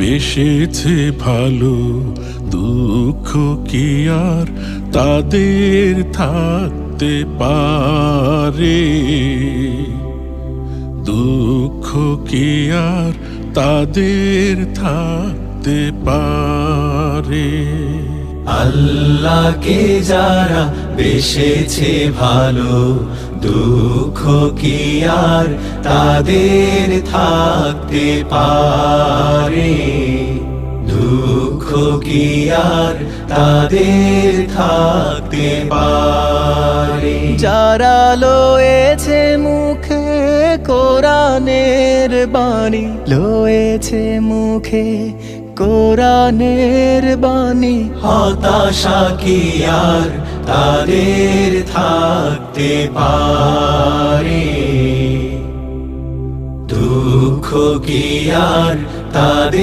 বেসেছে ভালো, দুঃখ কি আর তাদের থাকতে পারে? দুঃখ কি আর তাদের থাকতে পারে? আল্লাহকে যারা বেসেছে ভালো, দুঃখ কি আর তাদের থাকতে পারে? দুঃখ কি আর তাদের থাকতে পারে? যারা লয়েছে মুখে কোরআনের বাণী, লয়েছে মুখে কোরআনের বাণী, হতাশা কি আর তাদের থাকতে পারে? দুঃখ কি আর তাদের